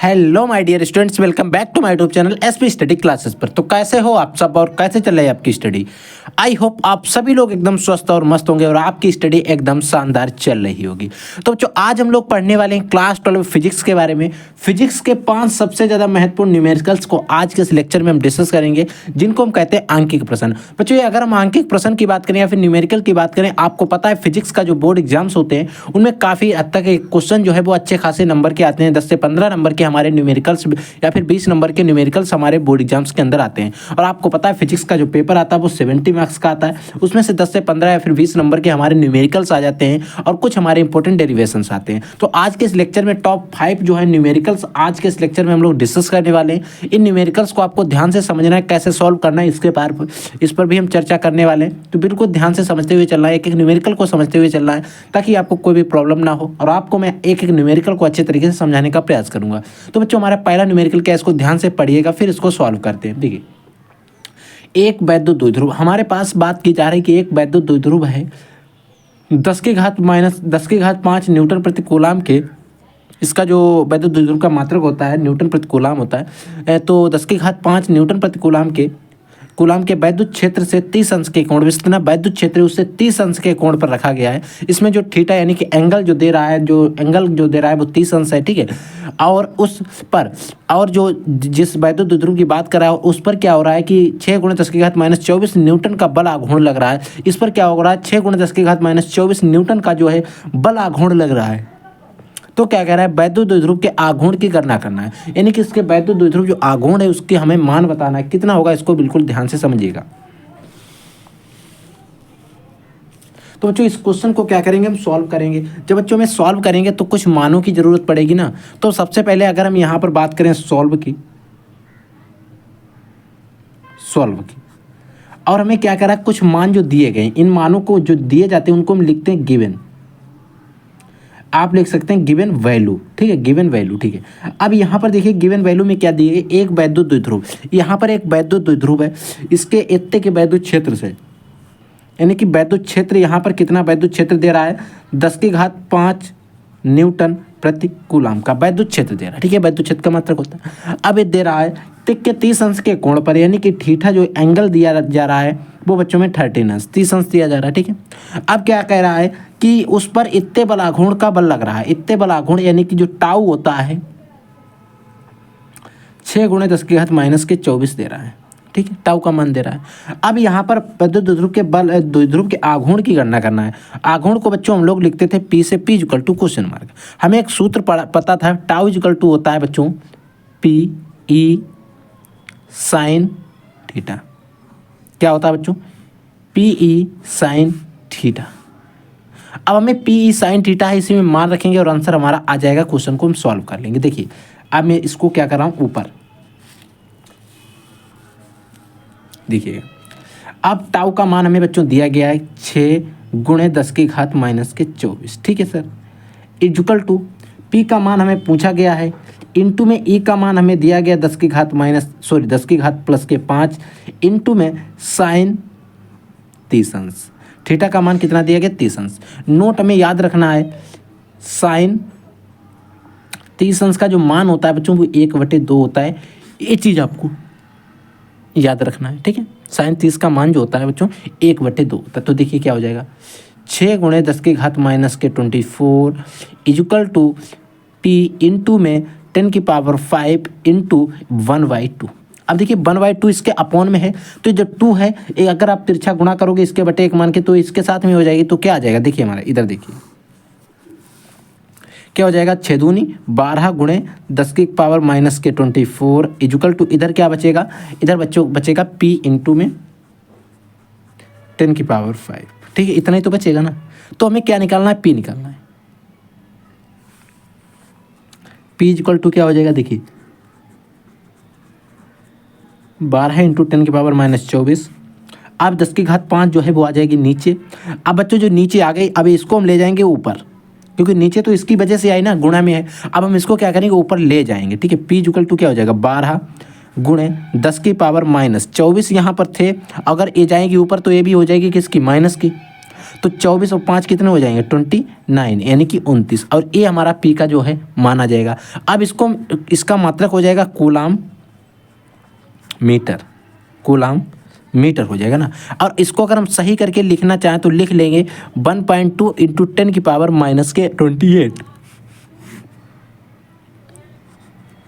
Hello my dear students, welcome back to my YouTube channel SP study classes पर। तो कैसे हो आप सब और कैसे चल रही है आपकी स्टडी। आई होप आप सभी लोग एकदम स्वस्थ और मस्त होंगे और आपकी स्टडी एकदम शानदार चल रही होगी। तो बच्चों आज हम लोग पढ़ने वाले हैं क्लास 12 फिजिक्स के बारे में। फिजिक्स के 5 सबसे ज़्यादा महत्वपूर्ण न्यूमेरिकल्स को आज के इस लेक्चर में हम डिस्कस करेंगे, जिनको हम कहते हैं आंकिक प्रश्न। बच्चों ये अगर हम आंकिक प्रश्न की बात करें या फिर न्यूमेरिकल की बात करें, आपको पता है फिजिक्स का जो बोर्ड एग्जाम्स होते हैं उनमें काफ़ी हद तक क्वेश्चन जो है वो अच्छे खासे नंबर के आते हैं। 10 से 15 नंबर के हमारे न्यूमेरिकल्स या फिर 20 नंबर के न्यूमेरिकल्स हमारे बोर्ड एग्जाम्स के अंदर आते हैं। और आपको पता है फिजिक्स का जो पेपर आता है वो 70 मार्क्स का आता है, उसमें से 10 से 15 या फिर 20 नंबर के हमारे न्यूमेरिकल्स आ जाते हैं और कुछ हमारे इंपॉर्टेंट डेरिवेशंस आते हैं। तो आज के इस लेक्चर में टॉप 5 जो है न्यूमेरिकल्स आज के इस लेक्चर में हम लोग डिस्कस करने वाले हैं। इन न्यूमेरिकल्स को आपको ध्यान से समझना है, कैसे सॉल्व करना है, इस पर भी हम चर्चा करने वाले हैं। तो बिल्कुल ध्यान से समझते हुए चलना है, एक एक न्यूमेरिकल को समझते हुए चलना है, ताकि आपको कोई भी प्रॉब्लम ना हो। और आपको मैं एक एक न्यूमेरिकल को अच्छे तरीके से समझाने का प्रयास करूंगा। तो बच्चों हमारा पहला न्यूमेरिकल क्या है, इसको ध्यान से पढ़िएगा, फिर इसको सॉल्व करते हैं। देखिए एक वैद्युत द्विध्रुव हमारे पास बात की जा रही है कि एक वैद्युत द्विध्रुव है 10⁻⁵ न्यूटन प्रति कूलाम के। इसका जो वैद्युत द्विध्रुव का मात्रक होता है न्यूटन प्रति कूलाम होता है। तो 10⁵ न्यूटन प्रति कूलाम के वैद्युत क्षेत्र से 30 अंश के कोण, जितना वैद्युत क्षेत्र है उससे 30 अंश के कोण पर रखा गया है। इसमें जो थीटा यानी कि एंगल जो दे रहा है वो 30 अंश है, ठीक है। और उस पर और जो जिस वैद्युत द्विध्रुव की बात कर रहा है उस पर क्या हो रहा है कि 6 × 10⁻⁻24 न्यूटन का बल आघूर्ण लग रहा है। इस पर क्या हो रहा है, 6 × 10⁻⁻24 न्यूटन का जो है बल आघूर्ण लग रहा है। तो क्या कह रहा है, वैद्युत द्विध्रुव के आघूर्ण की गणना करना है, यानी कि इसके वैद्युत द्विध्रुव जो आघूर्ण है उसके हमें मान बताना है, कितना होगा। इसको बिल्कुल ध्यान से समझिएगा। तो बच्चों इस क्वेश्चन को क्या करेंगे, हम सॉल्व करेंगे। जब बच्चों में सॉल्व करेंगे तो कुछ मानों की जरूरत पड़ेगी ना। तो सबसे पहले अगर हम यहाँ पर बात करें सॉल्व की, और हमें क्या करा, कुछ मान जो दिए गए, इन मानों को जो दिए जाते हैं उनको हम लिखते हैं गिवन। आप लिख सकते हैं गिवन वैल्यू, ठीक है, गिवन वैल्यू, ठीक है। अब यहाँ पर देखिए गिवन वैल्यू में क्या दिए गए, एक वैद्युत द्विध्रुव, यहाँ पर एक वैद्युत द्विध्रुव है, इसके इतने के वैद्युत क्षेत्र से, यानी कि वैद्युत क्षेत्र यहाँ पर कितना वैद्युत क्षेत्र दे रहा है, 10⁵ न्यूटन प्रति कूलाम का वैद्युत क्षेत्र दे रहा है, ठीक है। वैद्युत क्षेत्र का मात्रक होता है। अब ये दे रहा है तिक के 30 अंश के कोण पर, यानी कि थीटा जो एंगल दिया जा रहा है वो बच्चों में 13 अंश 30 अंश दिया जा रहा है, ठीक है। अब क्या कह रहा है कि उस पर इतने बल आघूर्ण का बल लग रहा है, इतने बल आघूर्ण यानी कि जो टाउ होता है 6 × 10⁻⁻24 दे रहा है, ठीक है, टाउ का मान दे रहा है। अब यहाँ पर वैद्युत द्विध्रुव के आघूर्ण की गणना करना है। आघूर्ण को बच्चों हम लोग लिखते थे P से P = क्वेश्चन मार्क। हमें एक सूत्र पता था, टाउ = होता है बच्चों PE sin थीटा। क्या होता है बच्चों, PE sin थीटा। अब हमें PE sin थीटा है, इसी में मान रखेंगे और आंसर हमारा आ जाएगा। क्वेश्चन को हम सॉल्व कर लेंगे। देखिए अब मैं इसको क्या कर रहा हूँ, ऊपर देखिए। अब टाउ का मान हमें बच्चों दिया गया है 6 × 10⁻⁻24, ठीक है सर, इक्वल टू P का मान हमें पूछा गया है, इंटू में E का मान हमें दिया गया 10⁻5 इंटू में साइन 30 अंश। थीटा का मान कितना दिया गया, 30 अंश। नोट हमें याद रखना है, साइन 30 अंश का जो मान होता है बच्चों वो 1/2 होता है। ये चीज़ आपको याद रखना है, ठीक है। साइन 30 का मान जो होता है बच्चों 1/2 होता है। तो देखिए क्या हो जाएगा, 6 × 10⁻⁻24 इक्वल टू P इंटू में 10⁵ इंटू 1/2। अब देखिए 1/2 इसके अपॉन में है, तो जो 2 है ये अगर आप तिरछा गुणा करोगे इसके बटे 1 मान के तो इसके साथ में हो जाएगी। तो क्या आ जाएगा, देखिए हमारा इधर देखिए क्या हो जाएगा, 6 दूनी 12 × 10⁻⁻24 इक्वल टू इधर क्या बचेगा, इधर बचेगा P इंटू में 10⁵, ठीक है, इतना ही तो बचेगा ना। तो हमें क्या निकालना है, P निकालना है। P इक्वल टू क्या हो जाएगा, देखिए 12 × 10⁻⁻24। अब 10⁵ जो है वो आ जाएगी नीचे। अब बच्चों जो नीचे आ गई, अब इसको हम ले जाएंगे ऊपर, क्योंकि नीचे तो इसकी वजह से आई ना, गुणा में है। अब हम इसको क्या करेंगे, ऊपर ले जाएंगे, ठीक है। P इक्वल टू क्या हो जाएगा, 12 × 10⁻⁻24 यहाँ पर थे, अगर ये जाएगी ऊपर तो ये भी हो जाएगी किसकी, माइनस की। तो 24 और 5 कितने हो जाएंगे 29 यानी कि 29 और ये हमारा पी का जो है माना जाएगा। अब इसका मात्रक हो जाएगा कूलाम मीटर, कूलाम मीटर हो जाएगा ना। और इसको अगर हम सही करके लिखना चाहें तो लिख लेंगे 1.2 इंटू 10 की पावर माइनस के 28।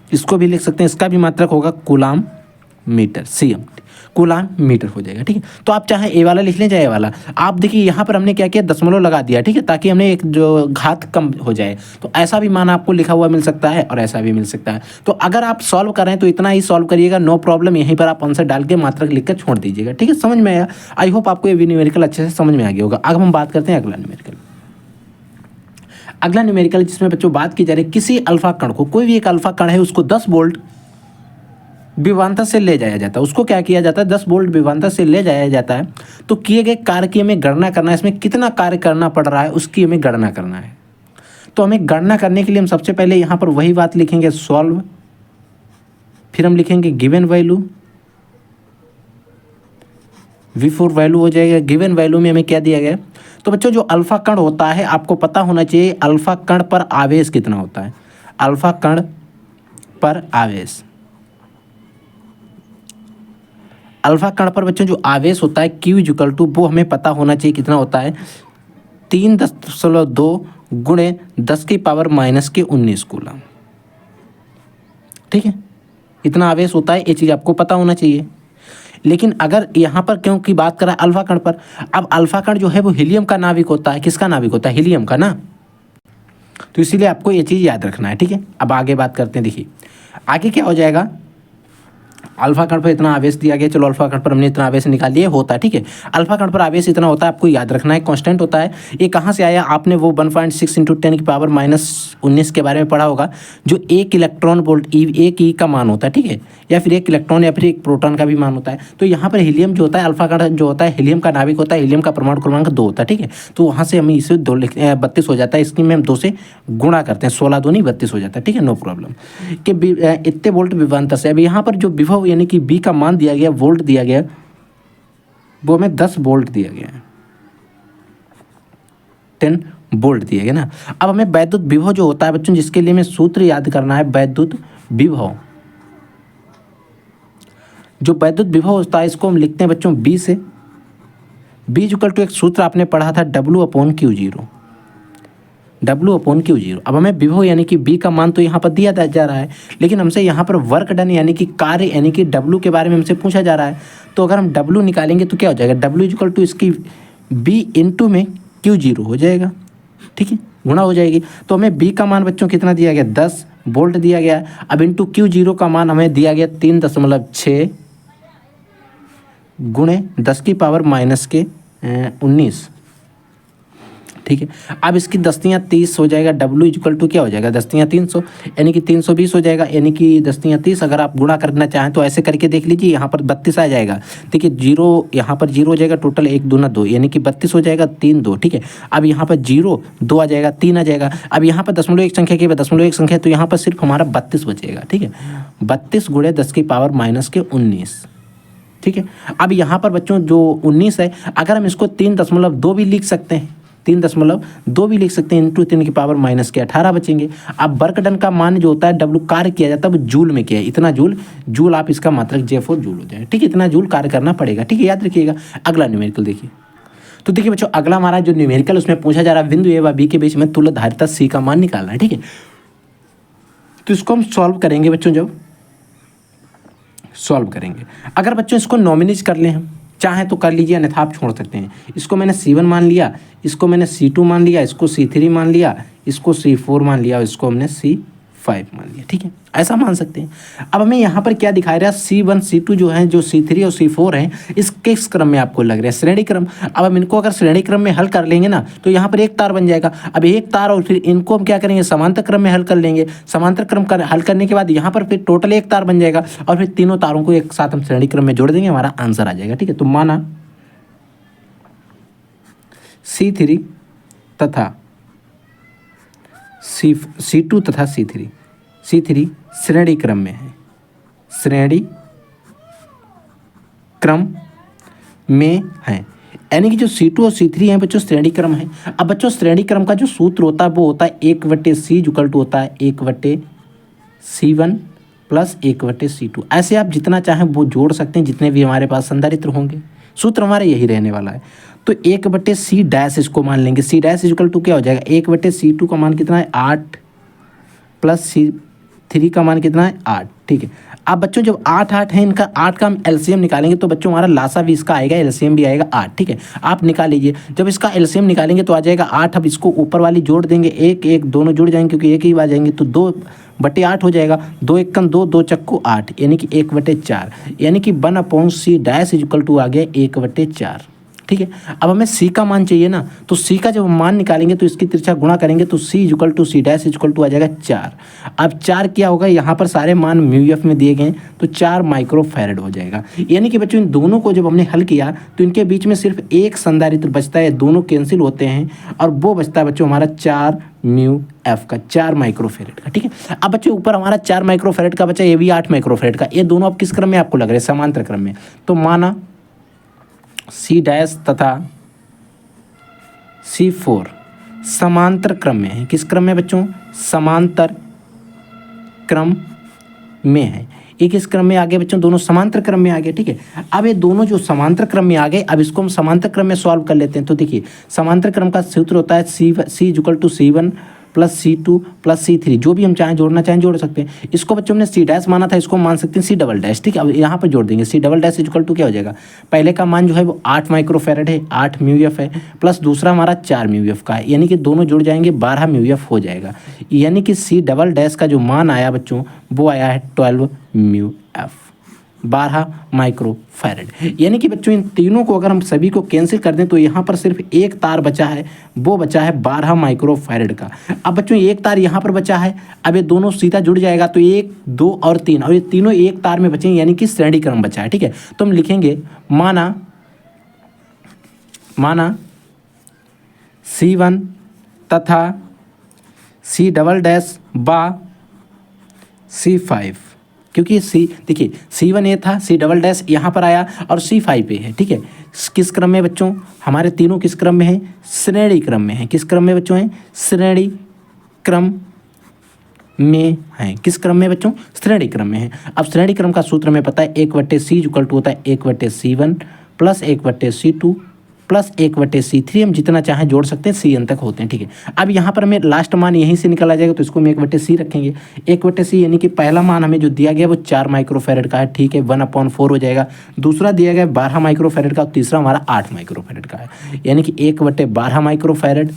इसको भी लिख सकते हैं, इसका भी मात्रक होगा coulomb metre, cm coulomb metre हो जाएगा। ठीक है, तो आप चाहे ए वाला लिख लें चाहे ए वाला। आप देखिए यहाँ पर हमने क्या किया, दशमलव लगा दिया, ठीक है, ताकि हमने एक जो घात कम हो जाए। तो ऐसा भी मान आपको लिखा हुआ मिल सकता है और ऐसा भी मिल सकता है। तो अगर आप सॉल्व करें तो इतना ही सॉल्व करिएगा, नो प्रॉब्लम। यहीं पर आप आंसर डाल के मात्रक लिख कर छोड़ दीजिएगा। ठीक है, समझ में आया? आई होप आपको ये न्यूमेरिकल अच्छे से समझ में आ गया होगा। अब हम बात करते हैं अगला न्यूमेरिकल। अगला न्यूमेरिकल जिसमें बच्चों बात की जा रही है, किसी अल्फा कण को, कोई भी एक अल्फा कण है, उसको 10 वोल्ट विभवांतर से ले जाया जाता है। उसको क्या किया जाता है, 10 वोल्ट विभवांतर से ले जाया जाता है। तो किए गए कार्य की हमें गणना करना है, इसमें कितना कार्य करना पड़ रहा है उसकी हमें गणना करना है। तो हमें गणना करने के लिए हम सबसे पहले यहाँ पर वही बात लिखेंगे, सॉल्व, फिर हम लिखेंगे गिवन वैल्यू, V4 वैल्यू हो जाएगा। गिवन वैल्यू में हमें क्या दिया गया, तो बच्चों जो अल्फा कण होता है आपको पता होना चाहिए अल्फा कण पर आवेश कितना होता है। अल्फा कण पर आवेश, अल्फा कण पर बच्चों जो आवेश होता है Q इक्वल टू, वो हमें पता होना चाहिए कितना होता है 3.2 गुणे 10 की पावर माइनस के 19 कूलम। ठीक है, इतना आवेश होता है, ये चीज़ आपको पता होना चाहिए। लेकिन अगर यहाँ पर क्योंकि बात करा अल्फा कण पर, अब अल्फा कण जो है वो हीलियम का नाभिक होता है। किसका नाभिक होता है, हीलियम का ना। तो इसीलिए आपको ये चीज़ याद रखना है। ठीक है, अब आगे बात करते हैं। देखिए आगे क्या हो जाएगा, अल्फा कण पर इतना आवेश दिया गया, चलो अल्फा कण पर हमने इतना आवेश निकाल लिया, होता है। ठीक है, अल्फा कण पर आवेश इतना होता है, आपको याद रखना है, कांस्टेंट होता है। ये कहाँ से आया, आपने वो 1.6 इंटू 10 की पावर माइनस 19 के बारे में पढ़ा होगा, जो 1 इलेक्ट्रॉन वोल्ट एक ई का मान होता है। ठीक है, या फिर 1 इलेक्ट्रॉन या फिर 1 प्रोटॉन का भी मान होता है। तो यहाँ पर हीलियम जो होता है, अल्फा कण जो होता है हीलियम का नाभिक होता है, हीलियम का परमाणु क्रमांक 2 होता है। ठीक है, तो वहाँ से हमें इसे 32 हो जाता है, इसकी में हम 2 से गुणा करते हैं, 16 दूनी 32 हो जाता है। ठीक है, नो प्रॉब्लम। कि इतने वोल्ट विभवांतर से, अब यहाँ पर जो विभव यानी कि बी का मान दिया गया, वोल्ट दिया गया, वो हमें 10 वोल्ट दिया गया है, 10 वोल्ट दिया गया ना। अब हमें वैद्युत विभव जो होता है बच्चों, जिसके लिए हमें सूत्र याद करना है, वैद्युत विभव। जो वैद्युत विभव होता है इसको हम लिखते हैं बच्चों बी से। बी इक्वल टू एक सूत्र आपने पढ़ा था W/Q0, W/Q0। अब हमें विभव यानी कि बी का मान तो यहाँ पर दिया जा रहा है, लेकिन हमसे यहाँ पर वर्क डन यानी कि कार्य यानी कि W के बारे में हमसे पूछा जा रहा है। तो अगर हम W निकालेंगे तो क्या हो जाएगा, W इक्वल टू इसकी B इंटू में Q0 हो जाएगा। ठीक है, गुणा हो जाएगी। तो हमें B का मान बच्चों कितना दिया गया, 10 वोल्ट दिया गया। अब इंटू Q0 का मान हमें दिया गया 3.6 गुणे 10 की पावर माइनस के 19। ठीक है, अब इसकी दस्तियाँ 30 हो जाएगा। W इक्वल टू क्या हो जाएगा, दस्तियाँ 300 यानी कि 320 हो जाएगा, यानी कि दस्तियाँ 30। अगर आप गुणा करना चाहें तो ऐसे करके देख लीजिए, यहाँ पर 32 आ जाएगा। देखिए जीरो, यहाँ पर 0 हो जाएगा, टोटल 1 दूना 2 यानी कि 32 हो जाएगा, 3 2। ठीक है, अब यहाँ पर 0 2 आ जाएगा, 3 आ जाएगा। अब यहाँ पर दशमलव एक संख्या की दशमलव एक संख्या, तो यहाँ पर सिर्फ हमारा 32 बचेगा। ठीक है, 32 गुणे 10 की पावर माइनस के 19। ठीक है, अब यहाँ पर बच्चों जो 19 है, अगर हम इसको 3.2 भी लिख सकते हैं, 3.2 भी लिख सकते हैं, इंटू 3 की पावर माइनस के 18 बचेंगे। अब वर्क डन का मान जो होता है W कार्य किया जाता है वो जूल में किया है, इतना जूल आप इसका मात्रक J4 जूल हो जाए। ठीक है, इतना जूल कार्य करना पड़ेगा। ठीक है, याद रखिएगा। अगला न्यूमेरिकल देखिए, तो देखिए बच्चों अगला हमारा जो न्यूमेरिकल उसमें पूछा जा रहा है बिंदु A व B के बीच में तुल्यधारिता C का मान निकालना है। ठीक है, तो इसको हम सॉल्व करेंगे बच्चों। जब सॉल्व करेंगे, अगर बच्चों इसको नॉमिनेट कर लें, हम चाहें तो कर लीजिए, अन्यथा आप छोड़ सकते हैं। इसको मैंने C1 मान लिया, इसको मैंने C2 मान लिया, इसको C3 मान लिया, इसको C4 मान लिया और इसको हमने C5 मान लिया। ठीक है, ऐसा मान सकते हैं। अब हमें यहाँ पर क्या दिखाई रहा है, C1 C2 जो है, जो C3 और C4 हैं, इस किस क्रम में आपको लग रहा है, श्रेणी क्रम। अब हम इनको अगर श्रेणी क्रम में हल कर लेंगे ना, तो यहाँ पर एक तार बन जाएगा। अब एक तार और फिर इनको हम क्या करेंगे, समांतर क्रम में हल कर लेंगे। समांतर क्रम हल करने के बाद यहाँ पर फिर टोटल एक तार बन जाएगा और फिर तीनों तारों को एक साथ हम श्रेणी क्रम में जोड़ देंगे, हमारा आंसर आ जाएगा। ठीक है, तो माना C3 तथा C2 तथा C3 श्रेणी क्रम में है, श्रेणी क्रम में है। यानी कि जो C2 और C3 है बच्चों श्रेणी क्रम है। अब बच्चों श्रेणी क्रम का जो सूत्र होता है वो होता है 1/C इक्वल टू होता है 1/C1 प्लस 1/C2। ऐसे आप जितना चाहें वो जोड़ सकते हैं, जितने भी हमारे पास संधारित्र होंगे। सूत्र हमारा यही रहने वाला है। तो 1/C डैश इसको मान लेंगे। C डैश इक्वल टू क्या हो जाएगा, 1/C2 का मान कितना है 8 प्लस C3 का मान कितना है 8। ठीक है। अब बच्चों जब 8 है इनका 8 का हम एलसीएम निकालेंगे तो बच्चों हमारा लासा भी इसका आएगा, एलसीएम भी आएगा 8। ठीक है, आप निकाल लीजिए। जब इसका एलसीएम निकालेंगे तो आ जाएगा 8। अब इसको ऊपर वाली जोड़ देंगे, 1 1 दोनों जुड़ जाएंगे क्योंकि एक ही आ जाएंगे, तो 2/8 हो जाएगा। 2 एकम 2, 2 चक्कू 8 यानी कि 1/4, यानी कि 1/C डैश इक्वल टू आ गया 1/4। ठीक है। अब हमें C का मान चाहिए ना, तो C का जब मान निकालेंगे तो इसकी तिरछा गुणा करेंगे तो C equal to C dash equal to आ जाएगा 4। अब 4 क्या होगा, यहाँ पर सारे मान म्यूएफ में दिए गए हैं तो 4 माइक्रोफैरड हो जाएगा। यानी कि बच्चों इन दोनों को जब हमने हल किया तो इनके बीच में सिर्फ एक संधारित्र बचता है, दोनों कैंसिल होते हैं और वो बचता है बच्चों हमारा 4 μF का, 4 माइक्रोफैरड का। ठीक है। अब बच्चों ऊपर हमारा 4 माइक्रोफैरड का बचा, ये भी 8 माइक्रोफैरड का। ये दोनों अब किस क्रम में आपको लग रहे हैं, समांतर क्रम में। तो माना C डैश तथा C4 समांतर क्रम में है। किस क्रम में बच्चों, समांतर क्रम में है। एक किस क्रम में आ गए बच्चों, दोनों समांतर क्रम में आ गए। ठीक है। अब ये दोनों जो समांतर क्रम में आ गए, अब इसको हम समांतर क्रम में सॉल्व कर लेते हैं। तो देखिए समांतर क्रम का सूत्र होता है C equal to C1 plus C2 plus C3, जो भी हम चाहें जोड़ना चाहें जोड़ सकते हैं। इसको बच्चों हमने C डैश माना था, इसको मान सकते हैं C डबल डैश। ठीक है। अब यहाँ पर जोड़ देंगे C double dash equal to क्या हो जाएगा, पहले का मान जो है वो 8 माइक्रोफैरड है, 8 μF है, प्लस दूसरा हमारा 4 μF का है, यानी कि दोनों जुड़ जाएंगे 12 μF हो जाएगा। यानी कि C डबल डैश का जो मान आया बच्चों वो आया है 12 μF, 12 माइक्रोफैरड। यानी कि बच्चों इन तीनों को अगर हम सभी को कैंसिल कर दें तो यहाँ पर सिर्फ एक तार बचा है, वो बचा है 12 माइक्रोफैरड का। अब बच्चों एक तार यहाँ पर बचा है, अब ये दोनों सीधा जुड़ जाएगा तो 1 2 और 3, और ये तीनों एक तार में बचे, यानी कि श्रेणी क्रम बचा है। ठीक है। तो हम लिखेंगे माना C1 तथा C डबल डैश बा C5, क्योंकि देखिए C1 ये था, C डबल डैश यहाँ पर आया और C5 पे है। ठीक है। किस क्रम में बच्चों, हमारे तीनों किस क्रम में हैं, श्रेणी क्रम में हैं। किस क्रम में बच्चों हैं, श्रेणी क्रम में हैं। किस क्रम में बच्चों, श्रेणी क्रम में हैं। अब श्रेणी क्रम का सूत्र हमें पता है 1/C इक्वल टू होता है 1/C1 plus 1/C2 plus 1/C3, हम जितना चाहें जोड़ सकते हैं, CN तक होते हैं। ठीक है। अब यहाँ पर हमें लास्ट मान यहीं से निकला जाएगा तो इसको हम 1/C रखेंगे। 1/C यानी कि पहला मान हमें जो दिया गया वो 4 माइक्रोफैरड का है। ठीक है। 1/4 हो जाएगा। दूसरा दिया गया 12 माइक्रोफैरड का, और तीसरा हमारा 8 माइक्रोफैरड का है, यानी कि 1/12 माइक्रोफैरड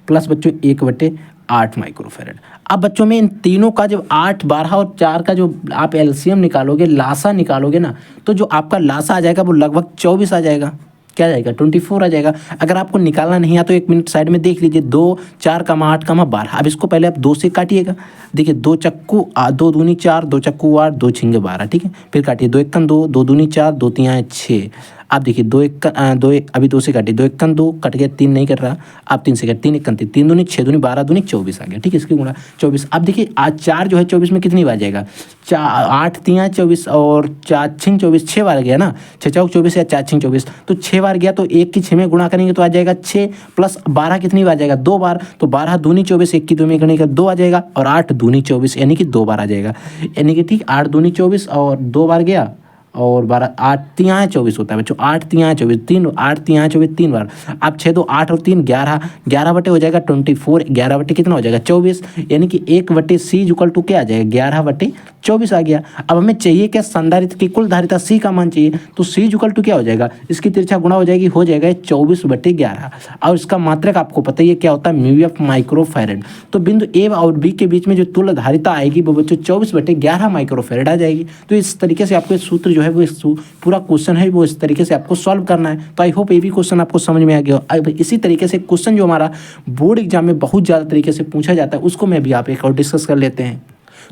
प्लस बच्चों 1/8 माइक्रोफैरड। अब बच्चों में इन तीनों का जब 8 12 और 4 का जो आप एलसीएम निकालोगे, लासा निकालोगे ना, तो जो आपका लासा आ जाएगा वो लगभग 24 आ जाएगा। क्या जाएगा, 24 आ जाएगा। अगर आपको निकालना नहीं आता तो 1 मिनट साइड में देख लीजिए। 2 4 का 8 का 12। अब इसको पहले आप 2 से काटिएगा। देखिए 2 चक्कू 2 दूनी 4, 2 चक्कू 8, 2 छिंगे 12। ठीक है। फिर काटिए 2 1 2, 2 दूनी 4, 2 3 6। आप देखिए 2 1 अभी 2 से काटिए, 2 1 2 कट गया, 3 नहीं कट रहा। आप 3 से काटिए, 3 1 3, 3 दूनी 6 दूनी 12 दूनी 24 आ गया। ठीक है। इसकी गुणा 24। अब देखिए आज 4 जो है 24 में कितनी बार जाएगा, 8 3 24 और 4 6 24, 6 बार गया ना। 6 चौक 24 या 4 6 24, तो 6 बार गया तो 1 की 6 में गुणा करेंगे तो आ जाएगा 6 प्लस 12 कितनी बार जाएगा, 2 बार। तो 12 दूनी 24, 1 की 2 में करने का 2 आ जाएगा, और 8 दूनी 24 यानी कि 2 बार आ जाएगा। यानी कि ठीक 8 दूनी 24 और 2 बार गया, और 12 8 3 24 होता है बच्चों। 8 3 24 3, 8 3 24 3 बार। अब 6 2 8 और 3 11, 11 बटे हो जाएगा 24, 11 बटे कितना हो जाएगा 24, यानी कि 1/C इक्वल टू क्या आ जाएगा 11/24 आ गया। अब हमें चाहिए क्या, संधारित्र की कुल धारिता C का मान चाहिए, तो C इक्वल टू क्या हो जाएगा, इसकी तिरछा गुणा हो जाएगी, हो जाएगा 24/11। और इसका मात्रक आपको पता ही है क्या होता है, μF माइक्रोफैरड। तो बिंदु A और B के बीच में जो तुल्य धारिता आएगी वो बच्चों 24/11 माइक्रोफैरड आ जाएगी। तो इस तरीके से आपको सूत्र जो है वो पूरा क्वेश्चन है वो इस तरीके से आपको सॉल्व करना है। तो आई होप ये भी क्वेश्चन आपको समझ में आ गया। अब इसी तरीके से क्वेश्चन जो हमारा बोर्ड एग्जाम में बहुत ज़्यादा तरीके से पूछा जाता है उसको मैं भी आप एक और डिस्कस कर लेते हैं।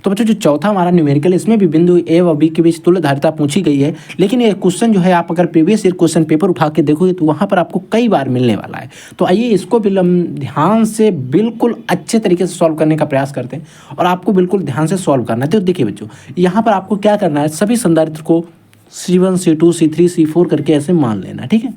तो बच्चों जो चौथा हमारा न्यूमेरिकल, इसमें भी बिंदु A और B के बीच तुल्य धारिता पूछी गई है। लेकिन ये क्वेश्चन जो है आप अगर प्रीवियस ईयर क्वेश्चन पेपर उठा के देखोगे तो वहाँ पर आपको कई बार मिलने वाला है। तो आइए इसको भी ध्यान से बिल्कुल अच्छे तरीके से सॉल्व करने का प्रयास करते हैं, और आपको बिल्कुल ध्यान से सॉल्व करना है। तो देखिए बच्चों यहाँ पर आपको क्या करना है, सभी संधारित्र को C1 C2 C3 C4 करके ऐसे मान लेना। ठीक है।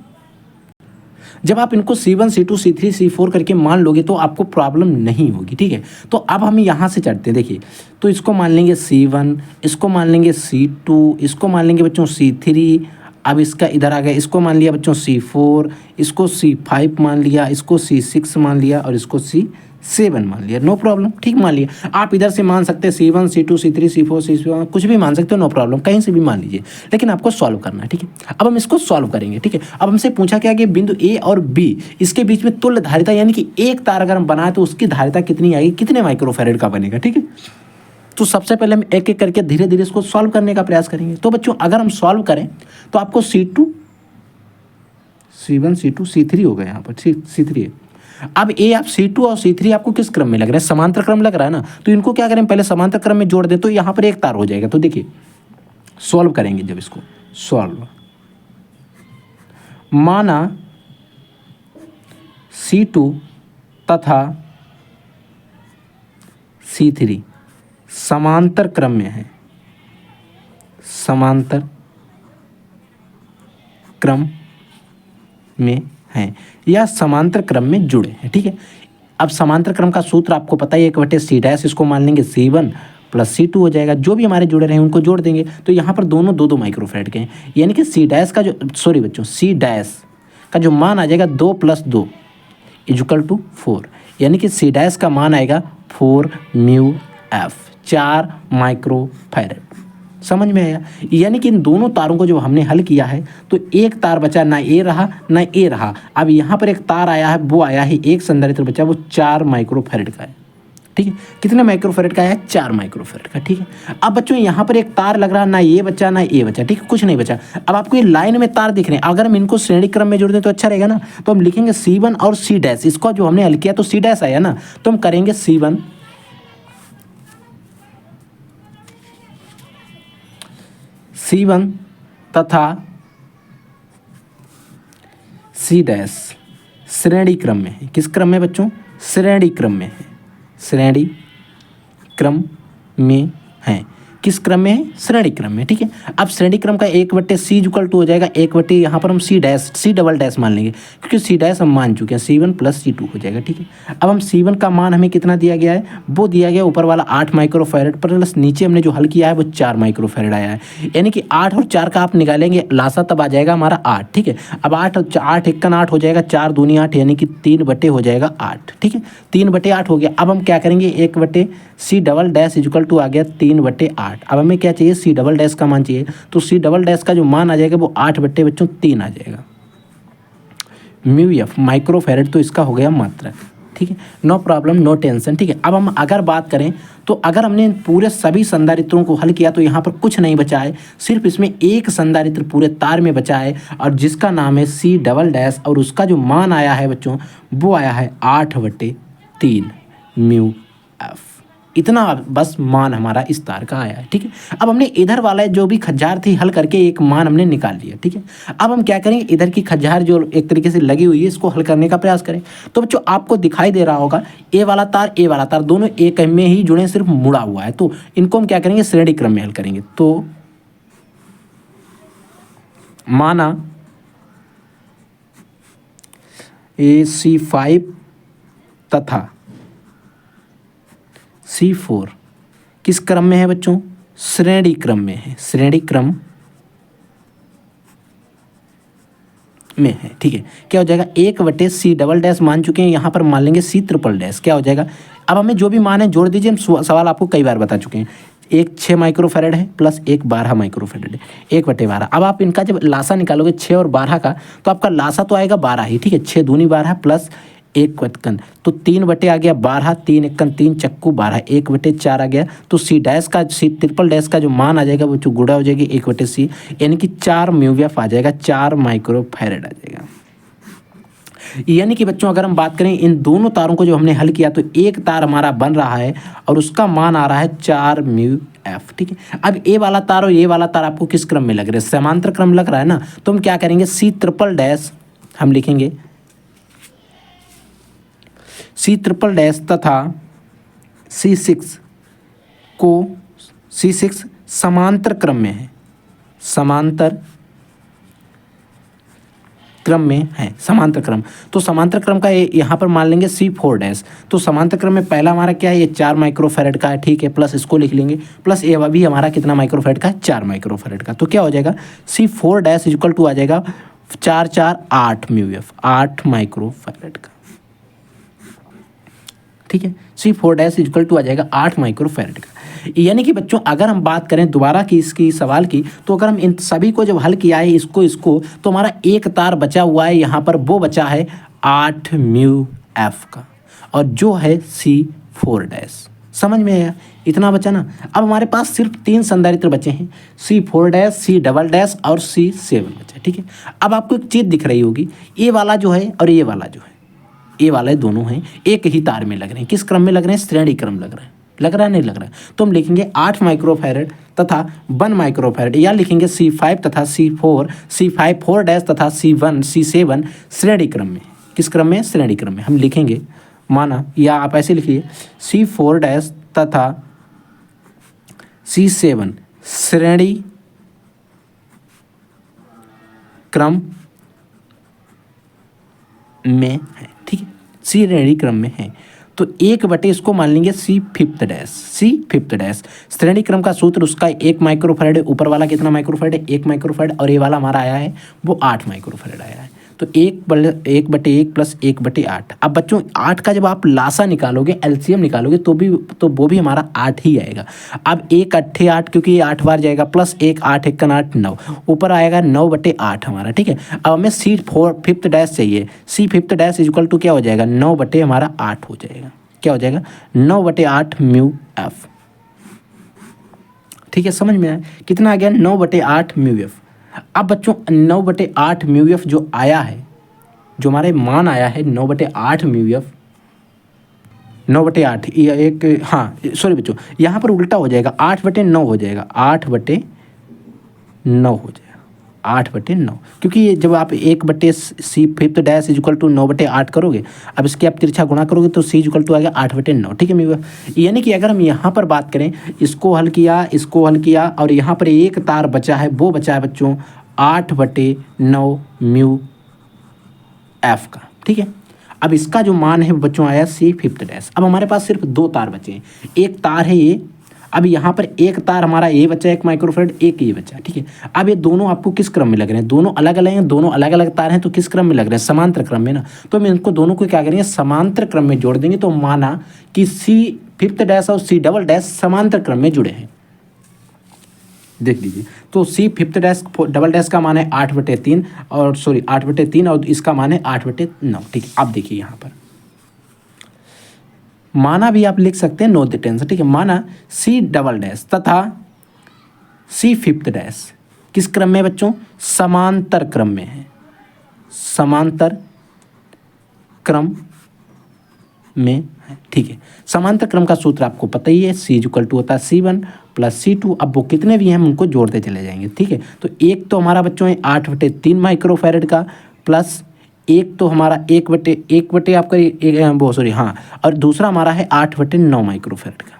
जब आप इनको C1 C2 C3 C4 करके मान लोगे तो आपको प्रॉब्लम नहीं होगी, ठीक है। तो अब हम यहाँ से चढ़ते हैं, देखिए तो इसको मान लेंगे C1, इसको मान लेंगे C2, इसको मान लेंगे बच्चों C3, अब इसका इधर आ गया, इसको मान लिया बच्चों C4, इसको C5 मान लिया, इसको C6 मान लिया और इसको C7 मान लिया, नो प्रॉब्लम, ठीक मान लिया। आप इधर से मान सकते हैं C1 C2 C3 C4 C7 कुछ भी मान सकते हो, नो प्रॉब्लम, कहीं से भी मान लीजिए, लेकिन आपको सॉल्व करना है, ठीक है। अब हम इसको सॉल्व करेंगे, ठीक है। अब हमसे पूछा क्या कि बिंदु ए और बी इसके बीच में तुल्य धारिता यानी कि एक तार अगर हम बनाए तो उसकी धारिता कितनी आएगी, कितने माइक्रोफैरेड का बनेगा, ठीक है। तो सबसे पहले हम एक एक करके धीरे धीरे इसको सॉल्व करने का प्रयास करेंगे। तो बच्चों अगर हम सॉल्व करें तो आपको C2 C1 C2 C3 हो गया, यहाँ पर C3 है। अब ए आप C2 और C3 आपको किस क्रम में लग रहा है, समांतर क्रम लग रहा है ना, तो इनको क्या करें, पहले समांतर क्रम में जोड़ दें तो यहाँ पर एक तार हो जाएगा। तो देखिए सॉल्व करेंगे, जब इसको सॉल्व माना C2 तथा C3 समांतर क्रम में है, समांतर क्रम में हैं या समांतर क्रम में जुड़े हैं, ठीक है। अब समांतर क्रम का सूत्र आपको पता है, 1/c', इसको मान लेंगे C1 प्लस C2 हो जाएगा, जो भी हमारे जुड़े रहे उनको जोड़ देंगे। तो यहाँ पर दोनों 2-2 माइक्रोफैरेड के हैं, यानी कि C' का जो सॉरी बच्चों C' का जो मान आ जाएगा 2 + 2 = 4, यानी कि C' का मान आएगा 4 μF, 4 माइक्रोफैरेड। समझ में आया, यानी कि इन दोनों तारों को जो हमने हल किया है तो एक तार बचा, ना ए रहा ना ए रहा। अब यहाँ पर एक तार आया है, वो आया है एक संधारित्र बचा, वो 4 माइक्रोफैरेड का है, ठीक है। कितने माइक्रोफैरेड का है, 4 माइक्रोफैरेड का, ठीक है। अब बच्चों यहाँ पर एक तार लग रहा, ना ये बचा ना ये बचा, ठीक है, कुछ नहीं बचा। अब आपको ये लाइन में तार दिख रहे हैं, अगर हम इनको श्रेणी क्रम में जोड़ दें तो अच्छा रहेगा ना। तो हम लिखेंगे C1 और C', इसको जो हमने हल किया तो C' आया ना, तो हम करेंगे C1 तथा C' श्रेणी क्रम में है। किस क्रम में बच्चों, श्रेणी क्रम में है, श्रेणी क्रम में है। किस क्रम में है, श्रेणी क्रम में, ठीक है। अब श्रेणी क्रम का 1/c = हो जाएगा 1/, यहाँ पर हम C" मान लेंगे, क्योंकि C' हम मान चुके हैं, C1 + C2 हो जाएगा, ठीक है। अब हम C1 का मान हमें कितना दिया गया है, वो दिया गया ऊपर वाला 8 माइक्रोफैरेड प्लस नीचे हमने जो हल किया है वो 4 माइक्रोफैरेड आया है, यानी कि 8 और 4 का आप निकालेंगे लासा, तब आ जाएगा हमारा 8, ठीक है। अब 8 × 8 हो जाएगा, 4 दूनी 8, यानी कि 3/, हो जाएगा 8, ठीक है। 3/8 हो गया। अब हम क्या करेंगे, 1/C" = आ गया 3/8। अब हमें क्या चाहिए, C" का मान चाहिए, तो C" का जो मान आ जाएगा वो 8/3 आ जाएगा, μF माइक्रोफैरेड। तो इसका हो गया मात्रा, ठीक है, नो प्रॉब्लम, नो टेंशन, ठीक है। अब हम अगर बात करें तो अगर हमने पूरे सभी संधारित्रों को हल किया तो यहाँ पर कुछ नहीं बचा है, सिर्फ इसमें एक संधारित्र पूरे तार में बचा है और जिसका नाम है C', और उसका जो मान आया है बच्चों वो आया है 8/3 μF। इतना बस मान हमारा इस तार का आया है, ठीक है। अब हमने इधर वाला जो भी खज्जार थी हल करके एक मान हमने निकाल लिया, ठीक है। अब हम क्या करेंगे, इधर की खज्जार जो एक तरीके से लगी हुई है इसको हल करने का प्रयास करें। तो बच्चों आपको दिखाई दे रहा होगा ए वाला तार दोनों एक में ही जुड़े, सिर्फ मुड़ा हुआ है। तो इनको हम क्या करेंगे, श्रेणी क्रम में हल करेंगे। तो माना C5 तथा C4 किस क्रम में है बच्चों, श्रेणी क्रम में है, श्रेणी क्रम में है, ठीक है। क्या हो जाएगा, 1/C" मान चुके हैं, यहाँ पर मान लेंगे C', क्या हो जाएगा। अब हमें जो भी मान है जोड़ दीजिए, हम सवाल आपको कई बार बता चुके हैं। एक 6 माइक्रोफैरेड है प्लस एक 12 माइक्रोफैरेड है, 1/12। अब आप इनका जब लासा निकालोगे 6 और 12 का, तो आपका लासा तो आएगा 12 ही, ठीक है। 6 दूनी 12 प्लस 1 वतकन, तो 3/, आ गया 12, 3 × 3 = 12, 1/4 आ गया। तो C' का जो मान आ जाएगा वो जो गुणा हो जाएगी 1/C, यानी कि 4 μF आ जाएगा, 4 माइक्रोफैरेड आ जाएगा। यानी कि बच्चों अगर हम बात करें इन दोनों तारों को जो हमने हल किया तो एक तार हमारा बन रहा है और उसका मान आ रहा है 4 μF, ठीक है। अब ए वाला तार और ये वाला तार आपको किस क्रम में लग रहा है, समांतर क्रम लग रहा है ना। तो हम क्या करेंगे, C', हम लिखेंगे C', तथा C6 समांतर क्रम में है, समांतर क्रम में है, समांतर क्रम। तो समांतर क्रम का यहाँ पर मान लेंगे C4 डैश। तो समांतर क्रम में पहला हमारा क्या है, ये 4 माइक्रोफैरड का है, ठीक है, प्लस इसको लिख लेंगे, प्लस ये भी हमारा कितना माइक्रोफैरड का है, 4 माइक्रोफैरड का। तो क्या हो जाएगा, C4 डैश इक्वल टू आ जाएगा 4 4 8 म्यू एफ, 8 माइक्रोफैरड का, ठीक है। C4 डैश इक्वल टू आ जाएगा 8 माइक्रोफैरड का। यानी कि बच्चों अगर हम बात करें दोबारा की इसकी सवाल की, तो अगर हम इन सभी को जब हल किया है इसको तो हमारा एक तार बचा हुआ है यहाँ पर, वो बचा है 8 म्यू एफ का, और जो है C4 डैश। समझ में आया, इतना बचा ना। अब हमारे पास सिर्फ 3 संधारित्र बचे हैं, C4 dash, C double dash और C7 बचा, ठीक है। अब आपको एक चीज़ दिख रही होगी, ये वाला जो है और ये वाला जो है, ये वाले दोनों हैं एक ही तार में लग रहे हैं। किस क्रम में लग रहे हैं, श्रेणी क्रम लग रहा है, लग रहा है नहीं लग रहा है। तो हम लिखेंगे 8 माइक्रोफैरड तथा 1 माइक्रोफैरड, या लिखेंगे C5 तथा C4, C5 4 डैश तथा C1 C7 श्रेणी क्रम में। किस क्रम में, श्रेणी क्रम में हम लिखेंगे, माना, या आप ऐसे लिखिए C4 डैश तथा C7 श्रेणी क्रम में है, ठीक है, श्रेणी क्रम में है। तो 1/, इसको मान लेंगे C5 डैश, C5 डैश श्रेणी क्रम का सूत्र उसका 1 माइक्रोफैरड है, ऊपर वाला कितना माइक्रोफैरड है, 1 माइक्रोफैरड, और ये वाला हमारा आया है वो 8 माइक्रोफैरड आया है। तो 1/1 प्लस 1/8। अब बच्चों 8 का जब आप लासा निकालोगे, एलसीएम निकालोगे, तो वो भी हमारा 8 ही आएगा। अब 1 8 8, क्योंकि ये 8 बार जाएगा, प्लस 1 8 1 8 9, ऊपर आएगा 9/8 हमारा, ठीक है। अब हमें C5 डैश चाहिए, C5 डैश इक्वल टू क्या हो जाएगा, 9 हमारा 8 हो जाएगा, क्या हो जाएगा, 9/8 म्यू एफ, ठीक है। समझ में आया, कितना आ गया, 9/8 म्यू एफ। अब बच्चों 9/8 म्यू एफ जो आया है, जो हमारे मान आया है 9/8 म्यू एफ, 9/8, ये एक, हाँ सॉरी बच्चों, यहाँ पर उल्टा हो जाएगा, 8/9 हो जाएगा, 8/9 हो जाएगा, 8/9, क्योंकि ये जब आप 1/C5 डैश इक्वल टू 9/8 करोगे, अब इसके आप तिरछा गुणा करोगे तो C इक्वल टू आ गया 8/9, ठीक है म्यू। यानी कि अगर हम यहाँ पर बात करें, इसको हल किया, इसको हल किया, और यहाँ पर एक तार बचा है, वो बचा है बच्चों 8/9 म्यू एफ का, ठीक है। अब इसका जो मान है बच्चों आया C5 डैश। अब हमारे पास सिर्फ 2 तार बचे हैं, एक तार है ये, अब यहाँ पर एक तार हमारा ये बचा 1 माइक्रोफैरड, एक ये बचा, ठीक है। अब ये दोनों आपको किस क्रम में लग रहे हैं, दोनों अलग अलग हैं, दोनों अलग अलग तार हैं, तो किस क्रम में लग रहे हैं, समांतर क्रम में ना। तो हम इनको दोनों को क्या करेंगे, समांतर क्रम में जोड़ देंगे। तो माना कि C5 डैश और C डबल डैश समांतर क्रम में जुड़े हैं, देख लीजिए। तो C5 डैश डबल डैश का मान है 8/3, और सॉरी 8/3, और इसका मान है 8/9, ठीक है। अब देखिए यहाँ पर माना भी आप लिख सकते हैं, नो टेंशन, ठीक है। माना C डबल डैश तथा C5 डैश किस क्रम में बच्चों, समांतर क्रम में है, समांतर क्रम में है, ठीक है। समांतर क्रम का सूत्र आपको पता ही है, C इक्वल टू होता है C1 प्लस C2। अब वो कितने भी हैं हम उनको जोड़ते चले जाएंगे, ठीक है। तो एक तो हमारा बच्चों है 8/3 माइक्रोफैरड का, प्लस एक तो हमारा 1/1 आपका वो सॉरी हाँ, और दूसरा हमारा है 8/9 माइक्रोफैरड का।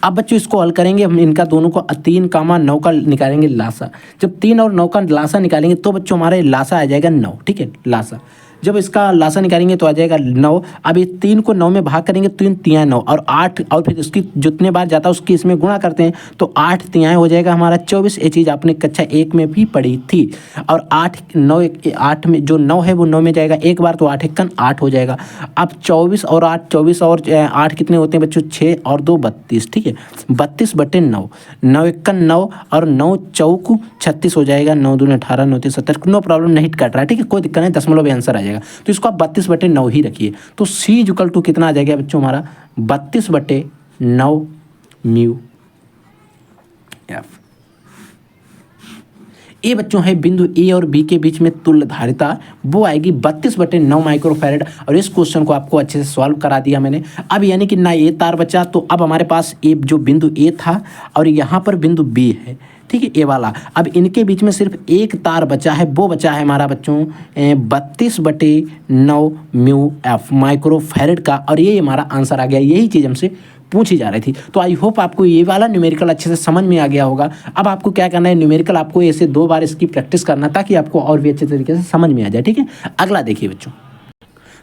अब बच्चों इसको हल करेंगे हम, इनका दोनों को 3, 9 का निकालेंगे लासा। जब 3 और 9 का लासा निकालेंगे तो बच्चों हमारे लासा आ जाएगा 9, ठीक है, लासा। जब इसका लासा निकालेंगे तो आ जाएगा 9। अब ये 3 को 9 में भाग करेंगे, 3 तियाँ 9, और 8, और फिर इसकी जितने बार जाता है उसकी इसमें गुणा करते हैं, तो 8 तियाँ हो जाएगा हमारा 24। ये चीज़ आपने कक्षा 1 में भी पढ़ी थी। और 8 में जो 9 है वो 9 में जाएगा एक बार, तो 8 1 8 हो जाएगा। अब 24 और 8, 24 और 8 कितने होते हैं बच्चों, 6 और 2 32, ठीक है। 32/9, 9 1 9, और 9 चौक 36 हो जाएगा, 9 दूनी 18, 9 3 17। नो प्रॉब्लम, नहीं कट रहा है, ठीक है, कोई दिक्कत नहीं, दशमलव भी आंसर आ जाएगा। तो इसको आप 32/9 ही रखिए। तो C इक्वल टू कितना आ जाएगा बच्चों हमारा, 32/9 म्यू एफ। ये बच्चों है बिंदु ए और बी के बीच में तुल्य धारिता, वो आएगी 32/9 माइक्रोफैरड। और इस क्वेश्चन को आपको अच्छे से सॉल्व करा दिया मैंने। अब यानी कि ना ये तार बचा, तो अब हमारे पास ए जो बिंदु ए था और यहाँ पर बिंदु बी है, ठीक है, ए वाला। अब इनके बीच में सिर्फ एक तार बचा है, वो बचा है हमारा बच्चों 32/9 म्यू एफ माइक्रोफैरड का। और ये हमारा आंसर आ गया। यही चीज़ हमसे पूछी जा रही थी। तो आई होप आपको ये वाला न्यूमेरिकल अच्छे से समझ में आ गया होगा। अब आपको क्या करना है, न्यूमेरिकल आपको ऐसे 2 बार इसकी प्रैक्टिस करना ताकि आपको और भी अच्छे तरीके से समझ में आ जाए। ठीक है, अगला देखिए बच्चों।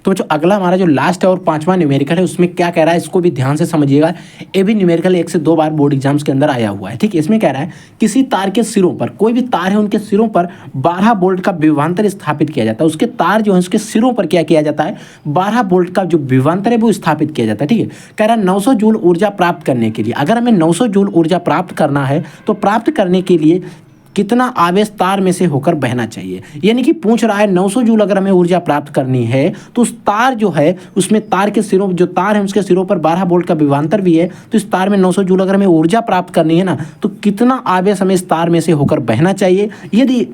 तो बच्चों अगला हमारा जो लास्ट है और 5वां न्यूमेरिकल है, उसमें क्या कह रहा है इसको भी ध्यान से समझिएगा। ये भी न्यूमेरिकल 1 से 2 बार बोर्ड एग्जाम्स के अंदर आया हुआ है। ठीक है, इसमें कह रहा है किसी तार के सिरों पर, कोई भी तार है उनके सिरों पर 12 वोल्ट का विभवांतर स्थापित किया जाता है। उसके तार जो है उसके सिरों पर क्या किया जाता है, 12 वोल्ट का जो विभवांतर है वो स्थापित किया जाता है। ठीक है, कह रहा है 900 जूल ऊर्जा प्राप्त करने के लिए, अगर हमें 900 जूल ऊर्जा प्राप्त करना है तो प्राप्त करने के लिए कितना आवेश तार में से होकर बहना चाहिए। यानी कि पूछ रहा है 900 जूल अगर हमें ऊर्जा प्राप्त करनी है तो उस तार जो है उसमें तार के सिरों, जो तार है उसके सिरों पर 12 वोल्ट का विभवांतर भी है, तो इस तार में 900 जूल अगर हमें ऊर्जा प्राप्त करनी है ना, तो कितना आवेश हमें इस तार में से होकर बहना चाहिए। यदि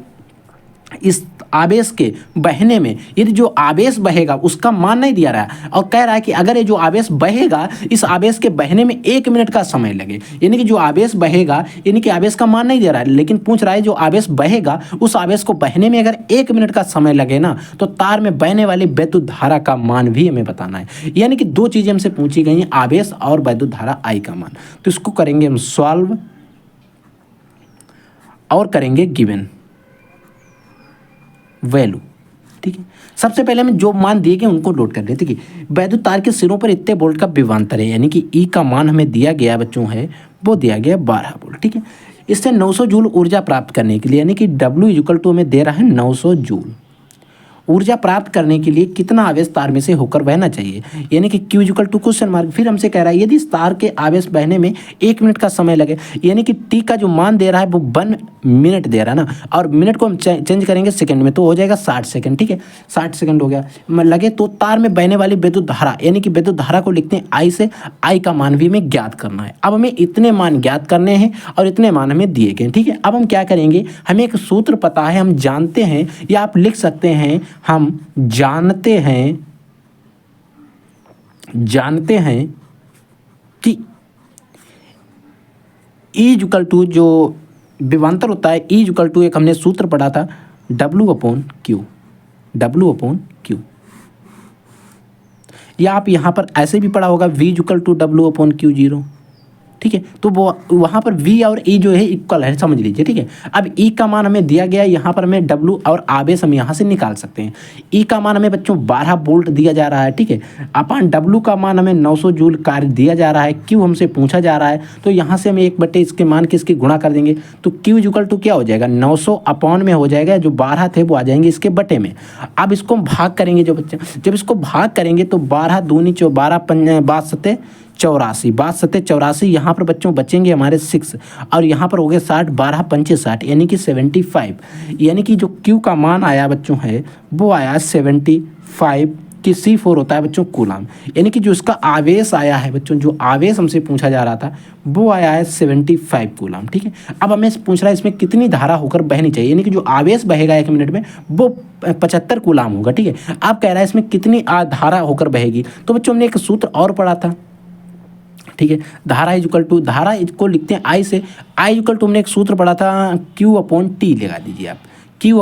इस आवेश के बहने में, यदि जो आवेश बहेगा उसका मान नहीं दिया रहा है और कह रहा है कि अगर ये जो आवेश बहेगा, इस आवेश के बहने में 1 मिनट का समय लगे, यानी कि जो आवेश बहेगा, यानी कि आवेश का मान नहीं दे रहा है, लेकिन पूछ रहा है जो आवेश बहेगा उस आवेश को बहने में अगर 1 मिनट का समय लगे ना, तो तार में बहने वाली वैद्युत धारा का मान भी हमें बताना है। यानी कि 2 चीजें हमसे पूछी गई हैं, आवेश और वैद्युत धारा आई का मान। तो इसको करेंगे हम सॉल्व और करेंगे गिवन वैल्यू। ठीक है, सबसे पहले हमें जो मान दिए गए उनको नोट कर लेते हैं। वैद्युत तार के सिरों पर इतने वोल्ट का विभवांतर है, यानी कि ई का मान हमें दिया गया बच्चों है, वो दिया गया 12 वोल्ट। ठीक है, इससे 900 जूल ऊर्जा प्राप्त करने के लिए, यानी कि W इक्वल टू हमें दे रहा है 900 जूल ऊर्जा प्राप्त करने के लिए कितना आवेश तार में से होकर बहना चाहिए, यानी कि Q equal to question mark. फिर हमसे कह रहा है यदि इस तार के आवेश बहने में 1 मिनट का समय लगे, यानी कि T का जो मान दे रहा है वो 1 मिनट दे रहा है ना, और मिनट को हम चेंज करेंगे सेकंड में तो हो जाएगा 60 सेकंड। ठीक है, 60 सेकंड हो गया लगे, तो तार में बहने वाली विद्युत धारा, यानी कि विद्युत धारा को लिखते हैं I से, I का मान भी हमें ज्ञात करना है। अब हमें इतने मान ज्ञात करने हैं और इतने मान हमें दिए गए। ठीक है, अब हम क्या करेंगे, हमें एक सूत्र पता है, हम जानते हैं, या आप लिख सकते हैं हम जानते हैं कि E इक्वल टू जो विभवांतर होता है, E इक्वल टू एक हमने सूत्र पढ़ा था W अपॉन Q, या आप यहां पर ऐसे भी पढ़ा होगा V equal to W upon Q0। ठीक है, तो वो वहाँ पर V और E जो है इक्वल है, समझ लीजिए। ठीक है, अब E का मान हमें दिया गया, यहाँ पर हमें W और आवेश हम यहाँ से निकाल सकते हैं। E का मान हमें बच्चों 12 वोल्ट दिया जा रहा है। ठीक है, अपन W का मान हमें 900 जूल कार्य दिया जा रहा है, Q हमसे पूछा जा रहा है, तो यहाँ से हम 1/, इसके मान के इसके गुणा कर देंगे, तो Q इक्वल टू क्या हो जाएगा, 900 अपॉन में हो जाएगा, जो 12 थे वो आ जाएंगे इसके बटे में। अब इसको हम भाग करेंगे, जो बच्चे जब इसको भाग करेंगे तो 12 दूनी 12 5 7 84, 12 84, यहाँ पर बच्चों बचेंगे हमारे 6, और यहाँ पर हो गए 60, 12 5 60, यानी कि 75। यानी कि जो Q का मान आया बच्चों है वो आया 75 कि C4 होता है बच्चों कूलाम। यानी कि जो इसका आवेश आया है बच्चों, जो आवेश हमसे पूछा जा रहा था वो आया है 75 कूलाम। ठीक है, अब हमें पूछ रहा है इसमें कितनी धारा होकर बहनी चाहिए, यानी कि जो आवेश बहेगा 1 मिनट में वो 75 कूलाम होगा। ठीक है, अब कह रहा है इसमें कितनी धारा होकर बहेगी, तो बच्चों हमने एक सूत्र और पढ़ा था। ठीक है, धारा इक्वल टू, धारा को लिखते हैं I से, I इक्वल टू हमने एक सूत्र पढ़ा था Q अपॉन T, लगा दीजिए आप Q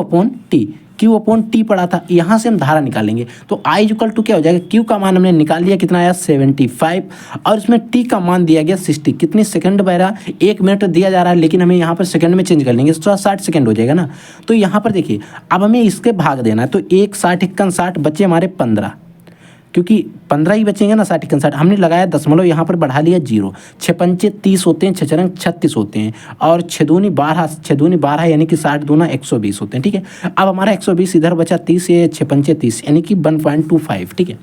अपॉन T पढ़ा था, यहाँ से हम धारा निकालेंगे, तो I इक्वल टू क्या हो जाएगा, Q का मान हमने निकाल लिया, कितना आया 75, और इसमें T का मान दिया गया 60, कितनी सेकंड बह रहा, 1 मिनट दिया जा रहा है, लेकिन हमें यहाँ पर सेकंड में चेंज कर लेंगे तो 60 सेकंड हो जाएगा ना। तो यहाँ पर देखिए अब हमें इसके भाग देना है, तो 1 60 51 60 बचे हमारे 15, क्योंकि 15 ही बचेंगे ना, 60 51 60 हमने लगाया दशमलव, यहाँ पर बढ़ा लिया 0, 6 पंचे 30 होते हैं, 6 चरंग 36 होते हैं, और 6 दूनी 12 यानी कि 60 दूना 120 होते हैं। ठीक है, अब हमारा 120 इधर बचा 30, ये 6 पंचे 30 यानी कि 1.25। ठीक है,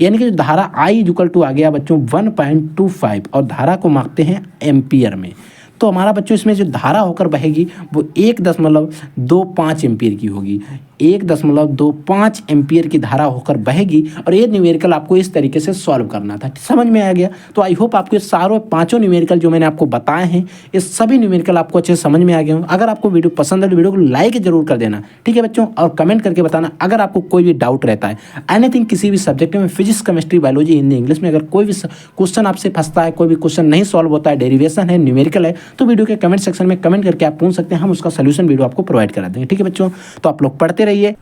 यानी कि धारा I इक्वल टू आ गया बच्चों 1.25, और धारा को मापते हैं एम्पियर में। तो हमारा बच्चों इसमें जो धारा होकर बहेगी वो 1.25 एम्पियर की होगी, 1.25 एम्पियर की धारा होकर बहेगी, और ये न्यूमेरिकल आपको इस तरीके से सॉल्व करना था। समझ में आ गया? तो आई होप आपके सारों 5 न्यूमेरिकल जो मैंने आपको बताए हैं, ये सभी न्यूमेरिकल आपको अच्छे से समझ में आ गए हों। अगर आपको वीडियो पसंद है तो वीडियो को लाइक जरूर कर देना, ठीक है बच्चों, और कमेंट करके बताना अगर आपको कोई भी डाउट रहता है एनीथिंग, किसी भी सब्जेक्ट में, physics chemistry biology Hindi English में, अगर कोई भी क्वेश्चन आपसे फंसता है, कोई भी क्वेश्चन नहीं सॉल्व होता है, डेरिवेशन है, न्यूमेरिकल है, तो वीडियो के कमेंट सेक्शन में कमेंट करके आप पूछ सकते हैं, हम उसका सोल्यूशन वीडियो आपको प्रोवाइड करा देंगे। ठीक है बच्चों, तो आप लोग पढ़ते रहिए,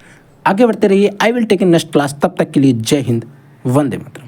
आगे बढ़ते रहिए। I will take in next class. तब तक के लिए जय हिंद, वंदे मातरम।